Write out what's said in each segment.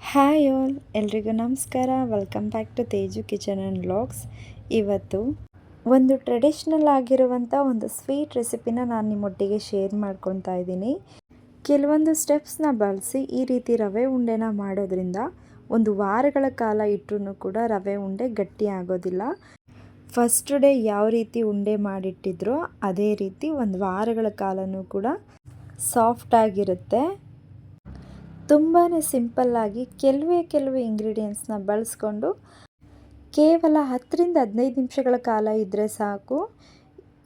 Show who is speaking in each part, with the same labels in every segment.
Speaker 1: Hi all, ಎಲ್ರಿಗೂ ನಮಸ್ಕಾರ. Welcome back to Teju kitchen and vlogs. ಇವತ್ತು ಒಂದು ಟ್ರೆಡಿಷ್ನಲ್ ಆಗಿರುವಂಥ ಒಂದು ಸ್ವೀಟ್ ರೆಸಿಪಿನ ನಾನು ನಿಮ್ಮೊಟ್ಟಿಗೆ ಶೇರ್ ಮಾಡ್ಕೊತಾ ಇದ್ದೀನಿ. ಕೆಲವೊಂದು ಸ್ಟೆಪ್ಸ್ನ ಬಳಸಿ ಈ ರೀತಿ ರವೆ ಉಂಡೆನ ಮಾಡೋದ್ರಿಂದ ಒಂದು ವಾರಗಳ ಕಾಲ ಇಟ್ಟರೂ ಕೂಡ ರವೆ ಉಂಡೆ ಗಟ್ಟಿ ಆಗೋದಿಲ್ಲ. ಫಸ್ಟ್ ಡೇ ಯಾವ ರೀತಿ ಉಂಡೆ ಮಾಡಿಟ್ಟಿದ್ರೋ ಅದೇ ರೀತಿ ಒಂದು ವಾರಗಳ ಕಾಲನೂ ಕೂಡ ಸಾಫ್ಟಾಗಿರುತ್ತೆ. ತುಂಬಾ ಸಿಂಪಲ್ಲಾಗಿ ಕೆಲವೇ ಇಂಗ್ರೀಡಿಯೆಂಟ್ಸ್ನ ಬಳಸ್ಕೊಂಡು ಕೇವಲ 10-15 ನಿಮಿಷಗಳ ಕಾಲ ಇದ್ದರೆ ಸಾಕು,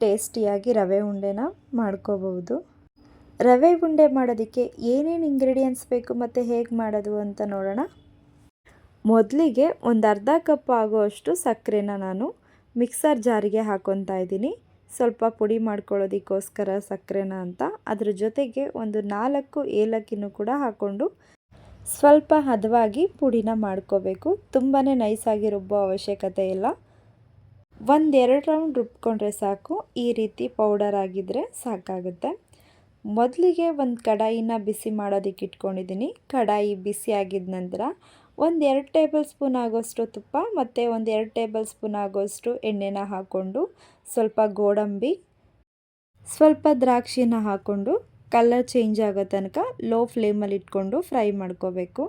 Speaker 1: ಟೇಸ್ಟಿಯಾಗಿ ರವೆ ಉಂಡೆನ ಮಾಡ್ಕೋಬಹುದು. ರವೆ ಉಂಡೆ ಮಾಡೋದಕ್ಕೆ ಏನೇನು ಇಂಗ್ರೀಡಿಯೆಂಟ್ಸ್ ಬೇಕು ಮತ್ತು ಹೇಗೆ ಮಾಡೋದು ಅಂತ ನೋಡೋಣ. ಮೊದಲಿಗೆ ಒಂದು ಅರ್ಧ ಕಪ್ ಆಗುವಷ್ಟು ಸಕ್ಕರೆನ ನಾನು ಮಿಕ್ಸರ್ ಜಾರಿಗೆ ಹಾಕ್ಕೊತಾ ಇದ್ದೀನಿ. ಸ್ವಲ್ಪ ಪುಡಿ ಮಾಡ್ಕೊಳ್ಳೋದಕ್ಕೋಸ್ಕರ ಸಕ್ಕರೆನ ಅಂತ. ಅದ್ರ ಜೊತೆಗೆ ಒಂದು 4 ಏಲಕ್ಕಿನೂ ಕೂಡ ಹಾಕ್ಕೊಂಡು ಸ್ವಲ್ಪ ಹದವಾಗಿ ಪುಡಿನ ಮಾಡ್ಕೋಬೇಕು. ತುಂಬಾ ನೈಸಾಗಿ ರುಬ್ಬೋ ಅವಶ್ಯಕತೆ ಇಲ್ಲ. 1-2 ರೌಂಡ್ ರುಬ್ಕೊಂಡ್ರೆ ಸಾಕು. ಈ ರೀತಿ ಪೌಡರ್ ಆಗಿದ್ದರೆ ಸಾಕಾಗುತ್ತೆ. ಮೊದಲಿಗೆ ಒಂದು ಕಡಾಯಿನ ಬಿಸಿ ಮಾಡೋದಕ್ಕೆ ಇಟ್ಕೊಂಡಿದ್ದೀನಿ. ಕಡಾಯಿ ಬಿಸಿ ಆಗಿದ ನಂತರ 1-2 ಟೇಬಲ್ ಸ್ಪೂನ್ ಆಗೋಷ್ಟು ತುಪ್ಪ ಮತ್ತು 1-2 ಟೇಬಲ್ ಸ್ಪೂನ್ ಆಗೋಷ್ಟು ಎಣ್ಣೆನ ಹಾಕ್ಕೊಂಡು ಸ್ವಲ್ಪ ಗೋಡಂಬಿ, ಸ್ವಲ್ಪ ದ್ರಾಕ್ಷಿನ ಹಾಕ್ಕೊಂಡು ಕಲರ್ ಚೇಂಜ್ ಆಗೋ ತನಕ ಲೋ ಫ್ಲೇಮಲ್ಲಿ ಇಟ್ಕೊಂಡು ಫ್ರೈ ಮಾಡ್ಕೋಬೇಕು.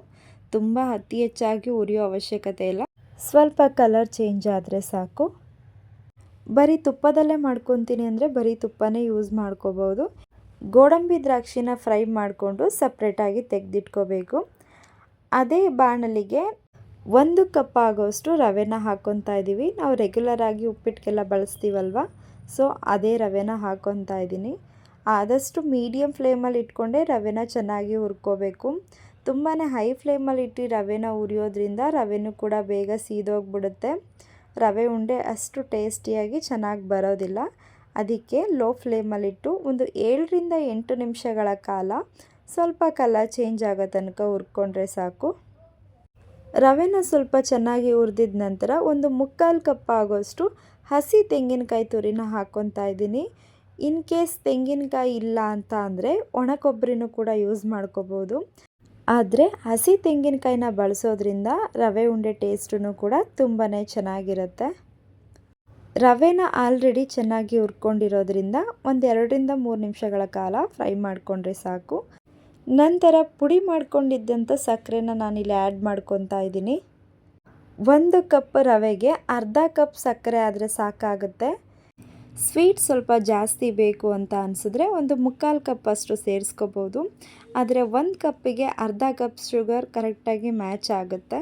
Speaker 1: ತುಂಬ ಅತಿ ಹೆಚ್ಚಾಗಿ ಉರಿಯೋ ಅವಶ್ಯಕತೆ ಇಲ್ಲ. ಸ್ವಲ್ಪ ಕಲರ್ ಚೇಂಜ್ ಆದರೆ ಸಾಕು. ಬರೀ ತುಪ್ಪದಲ್ಲೇ ಮಾಡ್ಕೊತೀನಿ ಅಂದರೆ ಬರೀ ತುಪ್ಪನೇ ಯೂಸ್ ಮಾಡ್ಕೋಬೋದು. ಗೋಡಂಬಿ ದ್ರಾಕ್ಷಿನ ಫ್ರೈ ಮಾಡಿಕೊಂಡು ಸಪ್ರೇಟಾಗಿ ತೆಗೆದಿಟ್ಕೋಬೇಕು. ಅದೇ ಬಾಣಲಿಗೆ 1 ಕಪ್ ಆಗೋಷ್ಟು ರವೆನ ಹಾಕ್ಕೊತಾ ಇದ್ದೀವಿ. ನಾವು ರೆಗ್ಯುಲರಾಗಿ ಉಪ್ಪಿಟ್ಟಿಗೆಲ್ಲ ಬಳಸ್ತೀವಲ್ವ, ಸೊ ಅದೇ ರವೆನ ಹಾಕ್ಕೊತಾ ಇದ್ದೀನಿ. ಆದಷ್ಟು ಮೀಡಿಯಮ್ ಫ್ಲೇಮಲ್ಲಿ ಇಟ್ಕೊಂಡೆ ರವೆನ ಚೆನ್ನಾಗಿ ಹುರ್ಕೋಬೇಕು. ತುಂಬಾ ಹೈ ಫ್ಲೇಮಲ್ಲಿ ಇಟ್ಟು ರವೆನ ಹುರಿಯೋದ್ರಿಂದ ರವೆನೂ ಕೂಡ ಬೇಗ ಸೀದೋಗ್ಬಿಡುತ್ತೆ. ರವೆ ಉಂಡೆ ಅಷ್ಟು ಟೇಸ್ಟಿಯಾಗಿ ಚೆನ್ನಾಗಿ ಬರೋದಿಲ್ಲ. ಅದಕ್ಕೆ ಲೋ ಫ್ಲೇಮಲ್ಲಿಟ್ಟು ಒಂದು 7-8 ನಿಮಿಷಗಳ ಕಾಲ ಸ್ವಲ್ಪ ಕಲರ್ ಚೇಂಜ್ ಆಗೋ ತನಕ ಹುರ್ಕೊಂಡ್ರೆ ಸಾಕು. ರವೆನ ಸ್ವಲ್ಪ ಚೆನ್ನಾಗಿ ಹುರಿದಿದ ನಂತರ ಒಂದು 3/4 ಕಪ್ ಆಗೋಷ್ಟು ಹಸಿ ತೆಂಗಿನಕಾಯಿ ತುರಿನ ಹಾಕ್ಕೊತಾ ಇದ್ದೀನಿ. ಇನ್ ಕೇಸ್ ತೆಂಗಿನಕಾಯಿ ಇಲ್ಲ ಅಂತ ಅಂದರೆ ಒಣ ಕೊಬ್ಬರಿನೂ ಕೂಡ ಯೂಸ್ ಮಾಡ್ಕೋಬೋದು. ಆದರೆ ಹಸಿ ತೆಂಗಿನಕಾಯಿನ ಬಳಸೋದ್ರಿಂದ ರವೆ ಉಂಡೆ ಟೇಸ್ಟೂ ಕೂಡ ತುಂಬಾ ಚೆನ್ನಾಗಿರುತ್ತೆ. ರವೆನ ಆಲ್ರೆಡಿ ಚೆನ್ನಾಗಿ ಹುರ್ಕೊಂಡಿರೋದ್ರಿಂದ ಒಂದು 2-3 ನಿಮಿಷಗಳ ಕಾಲ ಫ್ರೈ ಮಾಡಿಕೊಂಡ್ರೆ ಸಾಕು. ನಂತರ ಪುಡಿ ಮಾಡ್ಕೊಂಡಿದ್ದಂಥ ಸಕ್ಕರೆನ ನಾನಿಲ್ಲಿ ಆ್ಯಡ್ ಮಾಡ್ಕೊತಾ ಇದ್ದೀನಿ. 1 ಕಪ್ ರವೆಗೆ ಅರ್ಧ ಕಪ್ ಸಕ್ಕರೆ ಆದರೆ ಸಾಕಾಗುತ್ತೆ. ಸ್ವೀಟ್ ಸ್ವಲ್ಪ ಜಾಸ್ತಿ ಬೇಕು ಅಂತ ಅನಿಸಿದ್ರೆ ಒಂದು 3/4 ಕಪ್ ಅಷ್ಟು ಸೇರಿಸ್ಕೋಬೋದು. ಆದರೆ 1 ಕಪ್ಪಿಗೆ ಅರ್ಧ ಕಪ್ ಶುಗರ್ ಕರೆಕ್ಟಾಗಿ ಮ್ಯಾಚ್ ಆಗುತ್ತೆ.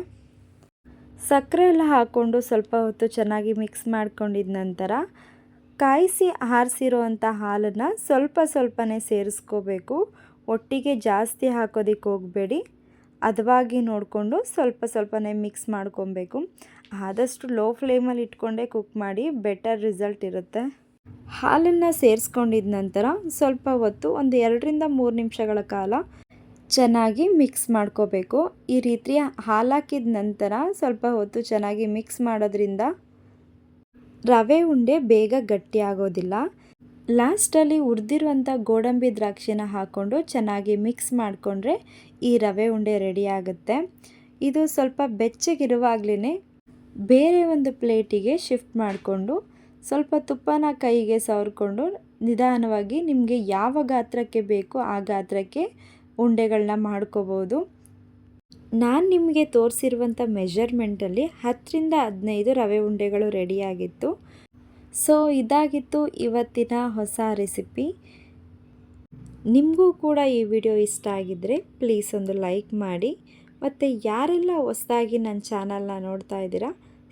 Speaker 1: ಸಕ್ಕರೆ ಎಲ್ಲ ಹಾಕ್ಕೊಂಡು ಸ್ವಲ್ಪ ಹೊತ್ತು ಚೆನ್ನಾಗಿ ಮಿಕ್ಸ್ ಮಾಡ್ಕೊಂಡಿದ ನಂತರ ಕಾಯಿಸಿ ಆರಿಸಿರೋ ಅಂಥ ಹಾಲನ್ನು ಸ್ವಲ್ಪನೇ ಸೇರಿಸ್ಕೋಬೇಕು. ಒಟ್ಟಿಗೆ ಜಾಸ್ತಿ ಹಾಕೋದಕ್ಕೆ ಹೋಗಬೇಡಿ. ಹದವಾಗಿ ನೋಡಿಕೊಂಡು ಸ್ವಲ್ಪನೇ ಮಿಕ್ಸ್ ಮಾಡ್ಕೊಬೇಕು. ಆದಷ್ಟು ಲೋ ಫ್ಲೇಮಲ್ಲಿ ಇಟ್ಕೊಂಡೇ ಕುಕ್ ಮಾಡಿ, ಬೆಟರ್ ರಿಸಲ್ಟ್ ಇರುತ್ತೆ. ಹಾಲನ್ನು ಸೇರಿಸ್ಕೊಂಡಿದ ನಂತರ ಸ್ವಲ್ಪ ಹೊತ್ತು ಒಂದು 2-3 ನಿಮಿಷಗಳ ಕಾಲ ಚೆನ್ನಾಗಿ ಮಿಕ್ಸ್ ಮಾಡ್ಕೋಬೇಕು. ಈ ರೀತಿ ಹಾಲು ಹಾಕಿದ ನಂತರ ಸ್ವಲ್ಪ ಹೊತ್ತು ಚೆನ್ನಾಗಿ ಮಿಕ್ಸ್ ಮಾಡೋದ್ರಿಂದ ರವೆ ಉಂಡೆ ಬೇಗ ಗಟ್ಟಿ ಆಗೋದಿಲ್ಲ. ಲಾಸ್ಟಲ್ಲಿ ಹುರಿದಿರುವಂಥ ಗೋಡಂಬಿ ದ್ರಾಕ್ಷಿನ ಹಾಕ್ಕೊಂಡು ಚೆನ್ನಾಗಿ ಮಿಕ್ಸ್ ಮಾಡಿಕೊಂಡ್ರೆ ಈ ರವೆ ಉಂಡೆ ರೆಡಿ ಆಗುತ್ತೆ. ಇದು ಸ್ವಲ್ಪ ಬೆಚ್ಚಗಿರುವಾಗಲೇ ಬೇರೆ ಒಂದು ಪ್ಲೇಟಿಗೆ ಶಿಫ್ಟ್ ಮಾಡಿಕೊಂಡು ಸ್ವಲ್ಪ ತುಪ್ಪನ ಕೈಗೆ ಸವರ್ಕೊಂಡು ನಿಧಾನವಾಗಿ ನಿಮಗೆ ಯಾವ ಗಾತ್ರಕ್ಕೆ ಬೇಕೋ ಆ ಗಾತ್ರಕ್ಕೆ ಉಂಡೆಗಳನ್ನ ಮಾಡ್ಕೋಬೋದು. ನಾನು ನಿಮಗೆ ತೋರಿಸಿರುವಂಥ ಮೆಜರ್ಮೆಂಟಲ್ಲಿ 10-15 ರವೆ ಉಂಡೆಗಳು ರೆಡಿಯಾಗಿತ್ತು. ಸೊ ಇದಾಗಿತ್ತು ಇವತ್ತಿನ ಹೊಸ ರೆಸಿಪಿ. ನಿಮಗೂ ಕೂಡ ಈ ವಿಡಿಯೋ ಇಷ್ಟ ಆಗಿದ್ದರೆ ಪ್ಲೀಸ್ ಒಂದು ಲೈಕ್ ಮಾಡಿ. ಮತ್ತು ಯಾರೆಲ್ಲ ಹೊಸದಾಗಿ ನನ್ನ ಚಾನಲ್ನ ನೋಡ್ತಾ ಇದ್ದೀರಾ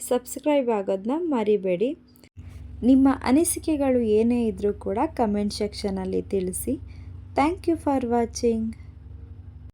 Speaker 1: ಸಬ್ಸ್ಕ್ರೈಬ್ ಆಗೋದನ್ನ ಮರಿಬೇಡಿ. ನಿಮ್ಮ ಅನಿಸಿಕೆಗಳು ಏನೇ ಇದ್ದರೂ ಕೂಡ ಕಮೆಂಟ್ ಸೆಕ್ಷನಲ್ಲಿ ತಿಳಿಸಿ. Thank you for watching.